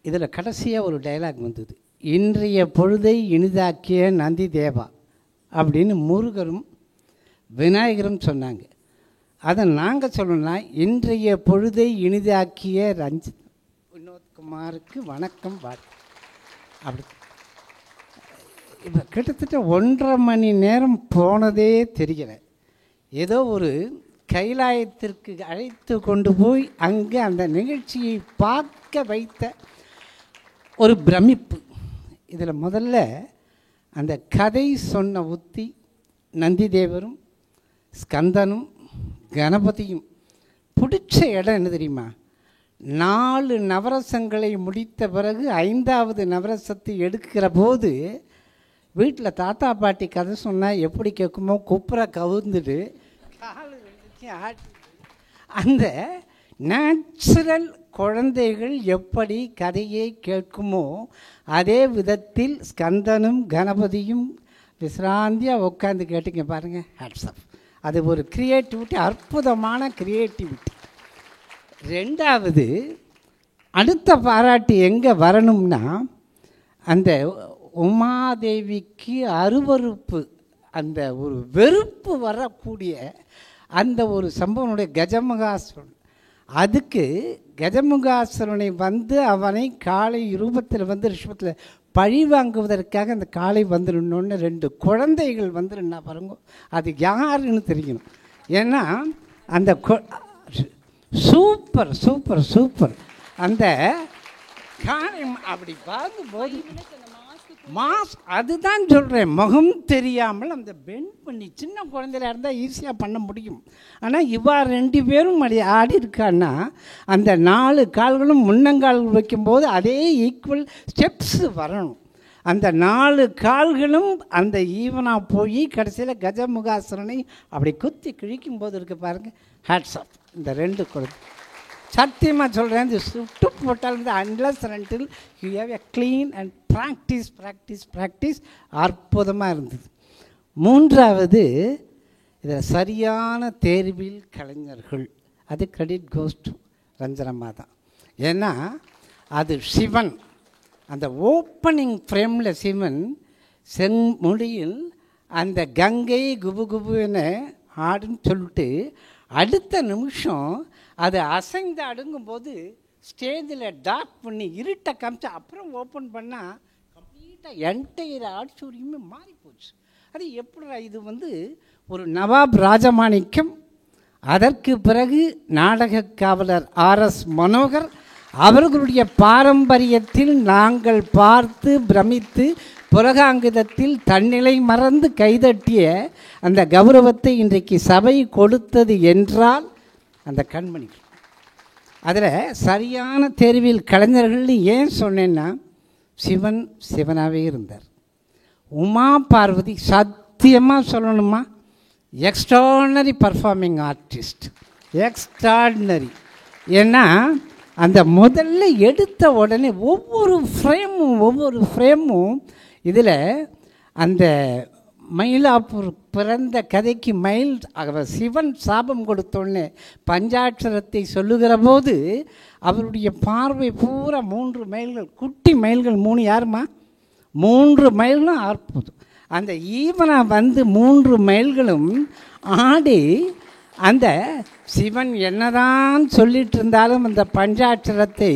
இதில் கடைசியாக ஒரு டைலாக் வந்தது, இன்றைய பொழுதை இனிதாக்கிய நந்தி தேவா அப்படின்னு முருகரும் விநாயகரும் சொன்னாங்க. அதை நாங்கள் சொல்லணும்னா, இன்றைய பொழுதை இனிதாக்கிய வினோத்குமாருக்கு வணக்கம் வாழ்த்து. அப்படி இப்போ கிட்டத்தட்ட 1.5 மணி நேரம் போனதே தெரியல. ஏதோ ஒரு கைலாயத்திற்கு அழைத்து கொண்டு போய் அங்கே அந்த நிகழ்ச்சியை பார்க்க வைத்த ஒரு பிரமிப்பு. இதில் முதல்ல அந்த கதை சொன்ன உத்தி நந்திதேவரும் ஸ்கந்தனும் கணபதியும் பிடிச்ச இடம் என்ன தெரியுமா? 4 நவரசங்களை முடித்த பிறகு 5வது நவரசத்தை எடுக்கிற போது வீட்டில் தாத்தா பாட்டி கதை சொன்னால் எப்படி கேட்குமோ குப்புற கவுந்துட்டு கால் ஆட்டி அந்த நேச்சுரல் குழந்தைகள் எப்படி கதையை கேட்குமோ அதே விதத்தில் ஸ்கந்தனும் கணபதியும் விசிராந்தியாக உட்காந்து கேட்டுங்க பாருங்கள். ஹேட்ஸ்அப். அது ஒரு க்ரியேட்டிவிட்டி, அற்புதமான க்ரியேட்டிவிட்டி. 2வது அடுத்த பாராட்டு எங்கே வரணும்னா, அந்த உமாதேவிக்கு அருவருப்பு, அந்த ஒரு வெறுப்பு வரக்கூடிய அந்த ஒரு சம்பவனுடைய கஜமுகாசுரன். அதுக்கு கஜமுகாசுரனை வந்து அவனை காளை ரூபத்தில் வந்து ரிஷபத்தில் பழி வாங்குவதற்காக அந்த காளை வந்துடணுன்னு 2 குழந்தைகள் வந்துருன்னா பாருங்க, அது யாருன்னு தெரியணும். ஏன்னா அந்த சூப்பர் சூப்பர் சூப்பர் அந்த காளை அப்படி பார்க்கும்போது அதுதான் சொல்கிறேன், முகம் தெரியாமல் அந்த பெண்ட் பண்ணி சின்ன குழந்தையில இருந்தால் ஈஸியாக பண்ண முடியும். ஆனால் இவா 2 பேரும் ஆடி இருக்கான்னா அந்த 4 கால்களும் முன்னங்கால் வைக்கும்போது அதே ஈக்குவல் ஸ்டெப்ஸ் வரணும். அந்த 4 கால்களும் அந்த ஈவனாக போய் கடைசியில் கஜமுகாசுரனை அப்படி குத்தி கிழிக்கும் போது இருக்குது பாருங்கள். ஹேட்ஸ் ஆஃப் இந்த 2 குழந்தை. சத்தியமாக சொல்கிறேன், இது சுட்டு போட்டால் இந்த அன்லஸ் ரெண்டில் you have a clean and practice அற்புதமாக இருந்தது. 3வது இதில் சரியான தேர்வில் கலைஞர்கள், அது கிரெடிட் கோஸ் டு ரஞ்சனம்மா தான். ஏன்னா அது சிவன் அந்த ஓப்பனிங் ஃப்ரேமில் சிவன் செம்மொழியில் அந்த கங்கை குபு குபுன்னு ஆடுன்னு சொல்லிட்டு அடுத்த நிமிஷம் அது அசைந்து அடுங்கும்போது ஸ்டேஜில் டார்க் பண்ணி இருட்டை காமிச்சு அப்புறம் ஓப்பன் பண்ணால் கம்ப்ளீட்டாக என்டையர் ஆட்சூரியமே மாறி போச்சு. அது எப்படி? இது வந்து ஒரு நவாப் ராஜமாணிக்கம், அதற்கு பிறகு நாடக காவலர் RS மனோகர் அவர்களுடைய பாரம்பரியத்தில் நாங்கள் பார்த்து பிரமித்து புலகாங்கிதத்தில் தன்னிலை மறந்து கைதட்டிய அந்த கௌரவத்தை இன்றைக்கு சபை கொடுத்தது என்றால் அந்த கண்மணிகள். அதில் சரியான தேர்வில் கலைஞர்கள்னு ஏன் சொன்னேன்னா, சிவன் சிவனாகவே இருந்தார். உமா பார்வதி சத்தியமாக சொல்லணுமா, எக்ஸ்ட்ராடினரி பர்ஃபார்மிங் ஆர்டிஸ்ட், எக்ஸ்ட்ராடினரி. ஏன்னா அந்த முதல்ல எடுத்த உடனே ஒவ்வொரு ஃப்ரேமும் இதில் அந்த மயிலாப்பூர் பிறந்த கதைக்கு சிவன் சாபம் கொடுத்தோடனே பஞ்சாட்சரத்தை சொல்லுகிற போது அவருடைய பார்வை பூரா 3 மைல்கள், குட்டி மைல்கள் 3 யாருமா 3 மைல்களும் அற்புதம். அந்த ஈவனா வந்து 3 மைல்களும் ஆடி அந்த சிவன் என்னதான் சொல்லிட்டு இருந்தாலும் அந்த பஞ்சாட்சரத்தை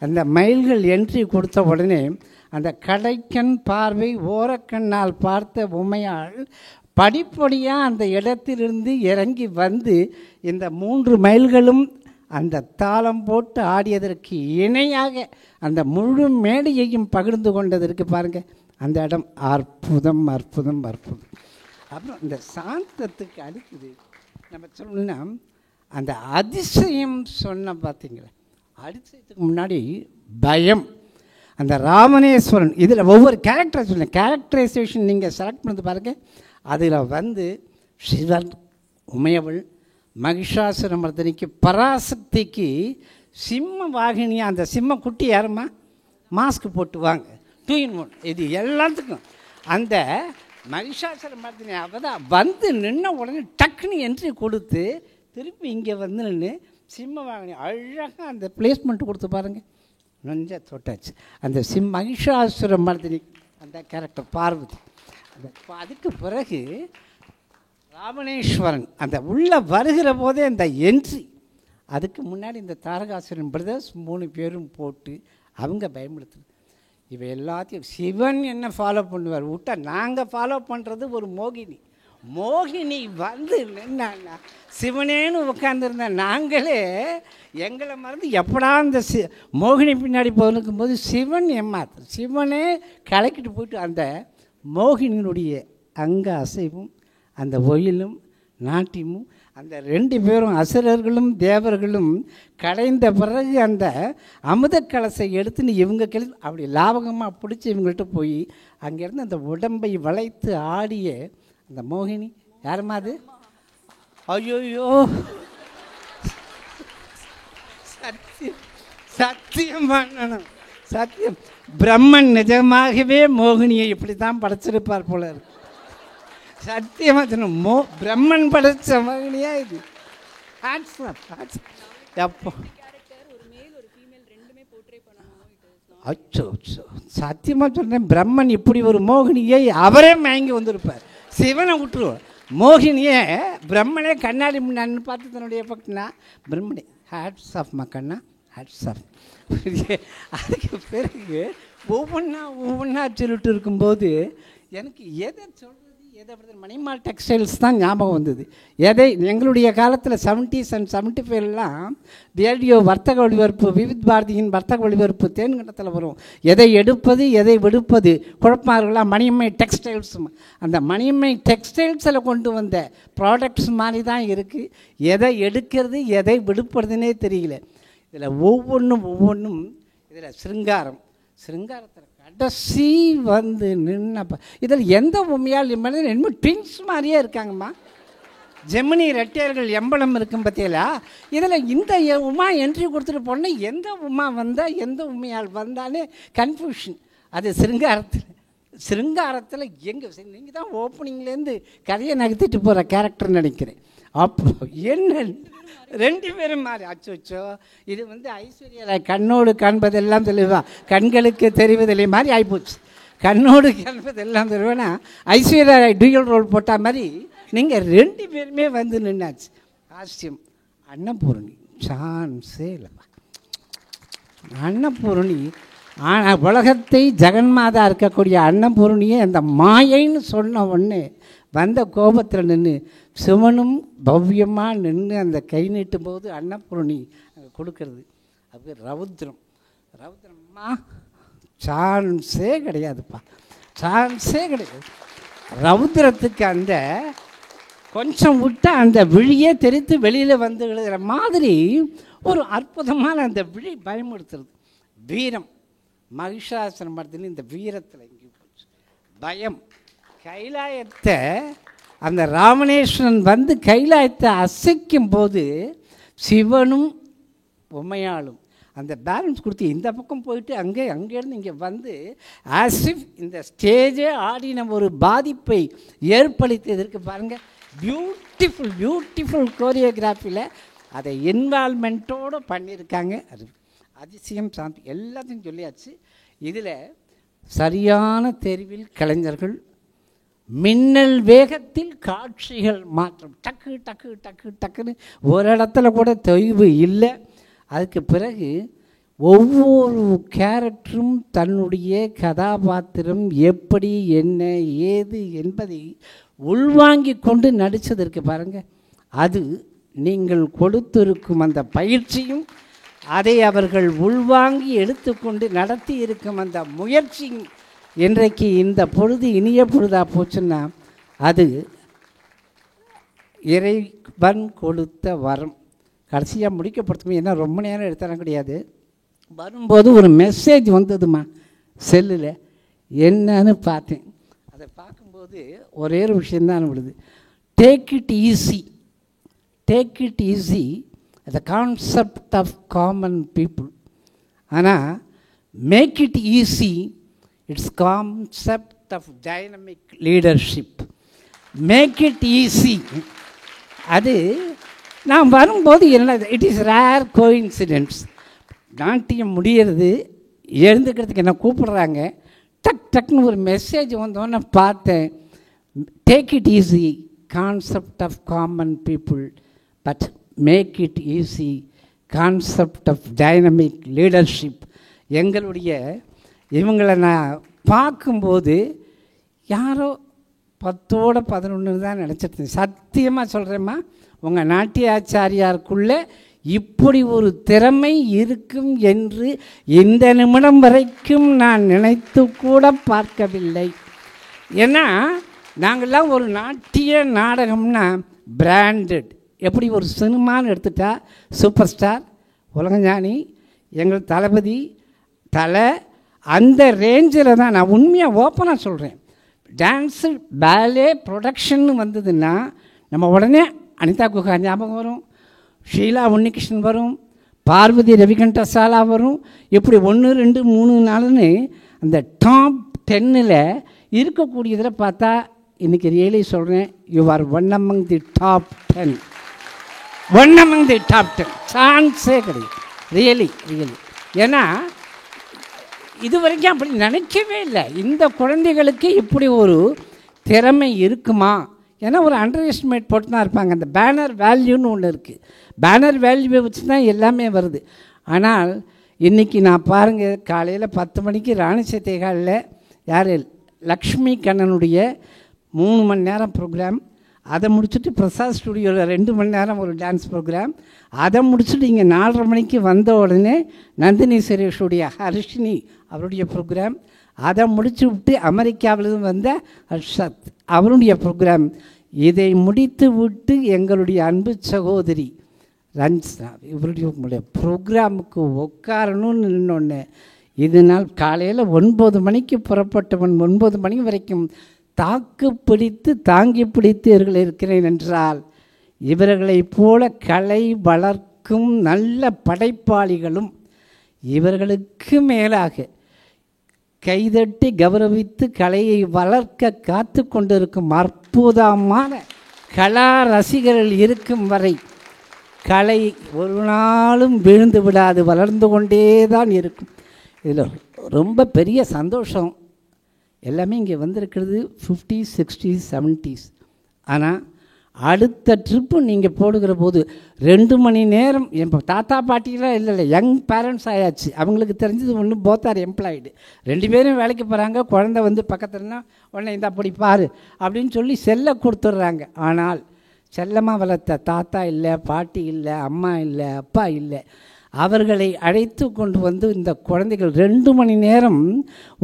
அந்த மைல்கள் என்ட்ரி கொடுத்த உடனே அந்த கடைக்கண் பார்வை ஓரக்கண்ணால் பார்த்த உமையாள் படிப்படியாக அந்த இடத்திலிருந்து இறங்கி வந்து இந்த 3 மைல்களும் அந்த தாளம் போட்டு ஆடியதற்கு இணையாக அந்த முழு மேடையையும் பகிர்ந்து கொண்டதற்கு பாருங்கள், அந்த இடம் அற்புதம் அற்புதம் அற்புதம். அப்புறம் இந்த சாந்தத்துக்கு அடுத்தது நம்ம சொல்லணும்னா அந்த அதிசயம் சொன்ன பார்த்தீங்களா, அதிசயத்துக்கு முன்னாடி பயம். அந்த ராமனேஸ்வரன் இதில் ஒவ்வொரு கேரக்டரை சொல்லுங்கள், கேரக்டரைசேஷன் நீங்கள் செலக்ட் பண்ணி பாருங்கள். அதில் வந்து சிவன், உமையவள், மகிஷாசுரமர்தனிக்கு, பராசக்திக்கு சிம்ம வாகினியா அந்த சிம்ம குட்டி யாருமா மாஸ்க் போட்டு வாங்க 2 in 1. இது எல்லாத்துக்கும் அந்த மகிஷாசுரமர்தனி அவள் தான் வந்து நின்ன உடனே டக்குன்னு என்ட்ரி கொடுத்து திருப்பி இங்கே வந்து நின்று சிம்ம வாகினி அழகாக அந்த பிளேஸ்மெண்ட் கொடுத்து பாருங்கள். நொஞ்ச தொட்டாச்சு. அந்த மகிஷாசுர மர்தினி அந்த கேரக்டர் பார்வதி. அதுக்கு பிறகு ராவணேஸ்வரன் அந்த உள்ளே வருகிற போதே அந்த என்ட்ரி. அதுக்கு முன்னாடி இந்த தாரகாசுரன் பிரதர்ஸ் 3 பேரும் போட்டு அவங்க பயமுறுத்துது. இவை எல்லாத்தையும் சிவன் என்ன ஃபாலோ பண்ணுவார் விட்டா, நாங்கள் ஃபாலோ பண்ணுறது ஒரு மோகினி வந்து நின்னா சிவனேன்னு உட்காந்துருந்த நாங்களே எங்களை மறந்து எப்படா இந்த மோகினி பின்னாடி போகணுக்கும் போது சிவன் ஏமாத்து, சிவனே கலக்கிட்டு போயிட்டு அந்த மோகினியினுடைய அங்க அசைவும் அந்த ஒயிலும் நாட்டியமும் அந்த 2 பேரும் அசுரர்களும் தேவர்களும் கடைந்த பிறகு அந்த அமுத கலசை எடுத்துன்னு இவங்க அப்படி லாபகமாக பிடிச்சி இவங்கள்ட்ட போய் அங்கேருந்து அந்த உடம்பை வளைத்து ஆடிய அந்த மோகினி யாருமா அது? ஐயோயோ, சத்தியம் பண்ணணும், சத்தியம். பிரம்மன் நிஜமாகவே மோகினியை இப்படி தான் படைச்சிருப்பார் போல இருக்கு. சத்தியமாக சொன்ன பிரம்மன் படைச்ச மோகினியா இது? எப்போ அச்சோ சத்தியமாக சொல்கிறேன், பிரம்மன் இப்படி ஒரு மோகினியை அவரே மயங்கி வந்திருப்பார். சிவனை விட்டுருவோம், மோகினியே பிரம்மனே கண்ணாடி முன்னான்னு பார்த்து தன்னுடைய பக்கம்னா பிரம்மனே ஹேட்ஸ் ஆஃப் மக்கண்ணா, ஹேட்ஸ் ஆஃப். அதுக்கு பிறகு ஒவ்வொன்றா சொல்லிட்டு இருக்கும்போது எனக்கு எதை சொல்கிறது எதை மணிமால் டெக்ஸ்டைல்ஸ் தான் ஞாபகம் வந்தது. எதை எங்களுடைய காலத்தில் 70s and 75 ரேடியோ வர்த்தக ஒளிபரப்பு, விவித் பாரதியின் வர்த்தக ஒளிபரப்பு தேன்கண்டத்தில் வரும். எதை எடுப்பது எதை விடுப்பது குழப்பார்களாம். மணியம்மை டெக்ஸ்டைல்ஸ், அந்த மணியம்மை டெக்ஸ்டைல்ஸில் கொண்டு வந்த ப்ராடக்ட்ஸ் மாதிரி தான் இருக்குது. எதை எடுக்கிறது எதை விடுப்படுறதுனே தெரியல. இதில் ஒவ்வொன்றும் இதில் சிருங்காரத்தில் கடைசி வந்து நின்னப்ப இதில் எந்த உண்மையால் என்னமோ ட்வின்ஸ் மாதிரியே இருக்காங்கம்மா. ஜெமினி ரெட்டையர்கள் எம்பளம் இருக்கும் பற்றியலா. இதில் இந்த உமா என்ட்ரி கொடுத்துட்டு போனால் எந்த உமா வந்தால் எந்த உண்மையால் வந்தாலே கன்ஃபியூஷன். அது சிருங்காரத்தில் எங்கே நீங்கள் தான் ஓப்பனிங்லேருந்து கதையை நகர்த்திட்டு போகிற கேரக்டர் நினைக்கிறேன். அப்போ என்ன 2 பேரும் மாறி அச்சோ. இது வந்து ஐஸ்வர்யா ராய் கண்ணோடு காண்பதெல்லாம் தெளிவா கண்களுக்கு தெரிவதில்லை மாதிரி ஆகிப்போச்சு. கண்ணோடு காண்பதெல்லாம் தெளிவானா ஐஸ்வர்யா ராய் டூயல் ரோல் போட்ட மாதிரி நீங்கள் 2 பேருமே வந்து நின்னாச்சு. காஸ்டியூம் அன்னபூரணி சான்ஸே இல்லைப்பா. அன்னபூரணி உலகத்தை ஜெகன்மாதா இருக்கக்கூடிய அன்னபூரணியை அந்த மாயைன்னு சொன்ன உடனே வந்த கோபத்தில் நின்று சிவனும் பவ்யமாக நின்று அந்த கை நீட்டும் போது அன்னபூரணி அங்கே கொடுக்கறது அது ரவுத்ரம்மா சான்ஸே கிடையாதுப்பா, சான்ஸே கிடையாது. ரவுத்ரத்துக்கு அந்த கொஞ்சம் விட்டால் அந்த விழியே தெரித்து வெளியில் வந்து எழுதுகிற மாதிரி ஒரு அற்புதமான அந்த விழி பயமுறுத்துறது. வீரம் மகிஷாசுர மர்தினி இந்த வீரத்தில் எங்கேயும் போச்சு. பயம் கைலாயத்தை அந்த ராவணேஸ்வரன் வந்து கைலாயத்தை அசைக்கும் போது சிவனும் உமையாளும் அந்த பேலன்ஸ் கொடுத்து இந்த பக்கம் போயிட்டு அங்கேருந்து இங்கே வந்து ஆசிஃப் இந்த ஸ்டேஜே ஆடின ஒரு பாதிப்பை ஏற்படுத்தியதற்கு பாருங்கள். பியூட்டிஃபுல் கோரியோகிராஃபியில் அதை இன்வால்மெண்ட்டோடு பண்ணியிருக்காங்க. அது அதிசயம் சாந்தி எல்லாத்தையும் சொல்லியாச்சு. இதில் சரியான தெரிவில் கலைஞர்கள், மின்னல் வேகத்தில் காட்சிகள் மாற்றம், டக்கு டக்கு டக்கு டக்குன்னு ஒரு இடத்துல கூட தொய்வு இல்லை. அதுக்கு பிறகு ஒவ்வொரு கேரக்டரும் தன்னுடைய கதாபாத்திரம் எப்படி என்ன ஏது என்பதை உள்வாங்கி கொண்டு நடித்ததற்கு பாருங்கள். அது நீங்கள் கொடுத்திருக்கும் அந்த பயிற்சியும் அதை அவர்கள் உள்வாங்கி எடுத்துக்கொண்டு நடத்தி இருக்கும் அந்த முயற்சி இன்றைக்கு இந்த பொழுது இனிய பொழுதாக போச்சுன்னா அது இறைவன் கொடுத்த வரம். கடைசியாக முடிக்கப்படுத்துமே, ஏன்னா ரொம்ப நேரம் எடுத்துற கிடையாது. வரும்போது ஒரு மெசேஜ் வந்ததுமா செல்லில், என்னன்னு பார்த்தேன். அதை பார்க்கும்போது ஒரே ஒரு விஷயந்தான் விடுது. Take it easy the concept of common people. ஆனால் make it easy, it's concept of dynamic leadership. make it easy. அது நான் வரும்போது என்ன, it is rare coincidence. நாட்டியம் முடிகிறது, எழுந்துக்கிறதுக்கு என்ன கூப்பிடுறாங்க. டக்குன்னு ஒரு மெசேஜ் வந்தோன்னே பார்த்தேன். Take it easy, concept of common people, but make it easy, concept of dynamic leadership. எங்களுடைய இவங்களை நான் பார்க்கும்போது யாரோ 10ஓட 11 தான் நினச்சிருந்தேன். சத்தியமாக சொல்கிறேம்மா, உங்கள் நாட்டியாச்சாரியாருக்குள்ளே இப்படி ஒரு திறமை இருக்கும் என்று இந்த நிமிடம் வரைக்கும் நான் நினைத்து கூட பார்க்கவில்லை. ஏன்னா நாங்கள்லாம் ஒரு நாட்டிய நாடகம்னா பிராண்டட். எப்படி ஒரு சினிமான்னு எடுத்துட்டா சூப்பர் ஸ்டார், உலகஞானி, எங்கள் தளபதி, தலை, அந்த ரேஞ்சில் தான். நான் உண்மையாக ஓப்பனாக சொல்கிறேன். டான்ஸு, பேலே, ப்ரொடக்ஷன் வந்ததுன்னா நம்ம உடனே அனிதா குஹா ஞாபகம் வரும், ஷீலா உன்னிகிருஷ்ணன் வரும், பார்வதி ரவிகண்டசாலா வரும். இப்படி 1, 2, 3, 4ன்னு அந்த டாப் 10ல் இருக்கக்கூடியதில் பார்த்தா இன்றைக்கி ரியலி சொல்கிறேன், you are one among the top 10. One among the top 10 சான்ஸே கிடையாது. ரியலி. ஏன்னா இது வரைக்கும் அப்படி நினைக்கவே இல்லை. இந்த குழந்தைகளுக்கு இப்படி ஒரு திறமை இருக்குமா? ஏன்னா ஒரு அண்டர் எஸ்டிமேட் போட்டு தான் இருப்பாங்க. அந்த பேனர் வேல்யூன்னு ஒன்று இருக்குது. பேனர் வேல்யூவை வச்சு தான் எல்லாமே வருது. ஆனால் இன்றைக்கி நான் பாருங்கள், காலையில் 10 மணிக்கு ராணி சத்தியகாலில் யார் லக்ஷ்மி கண்ணனுடைய 3 மணி நேரம் ப்ரோக்ராம், அதை முடிச்சுட்டு பிரசாத் ஸ்டுடியோவில் 2 மணி நேரம் ஒரு டான்ஸ் ப்ரோக்ராம், அதை முடிச்சுட்டு இங்கே 4:30 மணிக்கு வந்த உடனே நந்தினி சுரேஷுடைய ஹர்ஷினி அவருடைய ப்ரோக்ராம், அதை முடிச்சு விட்டு அமெரிக்காவிலிருந்து வந்த ஹர்ஷத் அவருடைய ப்ரோக்ராம். இதை முடித்து விட்டு எங்களுடைய அன்பு சகோதரி ரஞ்சனா இவருடைய ப்ரோக்ராமுக்கு உட்காரணும்னு நின்னொன்னே, இதனால் காலையில் 9 மணிக்கு புறப்பட்டவன் 9 மணி வரைக்கும் தாங்கி பிடித்து இவர்கள் இருக்கிறேன் என்றால், இவர்களைப் போல கலை வளர்க்கும் நல்ல படைப்பாளிகளும் இவர்களுக்கு மேலாக கைதட்டி கௌரவித்து கலையை வளர்க்க காத்து கொண்டிருக்கும் அற்புதமான கலா ரசிகர்கள் இருக்கும் வரை கலை ஒரு நாளும் விழுந்து விடாது, வளர்ந்து கொண்டே தான் இருக்கும். இதில் ரொம்ப பெரிய சந்தோஷம். எல்லாமே இங்கே வந்திருக்கிறது 50s, 60s, 70s. ஆனால் அடுத்த ட்ரிப்பு நீங்கள் போடுகிற போது 2 மணி நேரம், என் தாத்தா பாட்டிலாம் இல்லை, யங் பேரண்ட்ஸ் ஆயாச்சு. அவங்களுக்கு தெரிஞ்சது ஒன்று, போத் ஆர் எம்ப்ளாய்டு, 2 பேரும் வேலைக்கு போகிறாங்க. குழந்தை வந்து பக்கத்துலனா உடனே இந்த அப்படி பாரு அப்படின்னு சொல்லி செல்லை கொடுத்துட்றாங்க. ஆனால் செல்லமாக வளர்த்த தாத்தா இல்லை, பாட்டி இல்லை, அம்மா இல்லை, அப்பா இல்லை, அவர்களை அழைத்து கொண்டு வந்து இந்த குழந்தைகள் 2 மணி நேரம்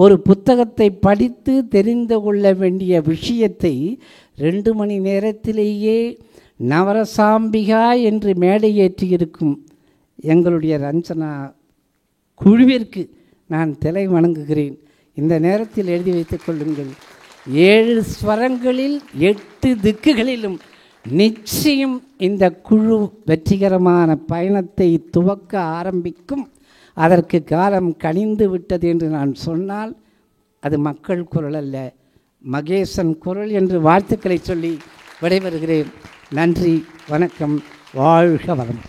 ஒரு புத்தகத்தை படித்து தெரிந்து கொள்ள வேண்டிய விஷயத்தை 2 மணி நேரத்திலேயே நவரசாம்பிகா என்று மேடை ஏற்றியிருக்கும் எங்களுடைய ரஞ்சனா குழுவிற்கு நான் தலை வணங்குகிறேன். இந்த நேரத்தில் எழுதி வைத்துக் கொள்ளுங்கள், 7 ஸ்வரங்களில் 8 திக்குகளிலும் நிச்சயம் இந்த குழு வெற்றிகரமான பயணத்தை துவக்க ஆரம்பிக்கும். அதற்கு காலம் கனிந்து விட்டது என்று நான் சொன்னால் அது மக்கள் குரல் அல்ல, மகேசன் குரல் என்று வாழ்த்துக்களை சொல்லி விடைபெறுகிறேன். நன்றி, வணக்கம், வாழ்க வளம்.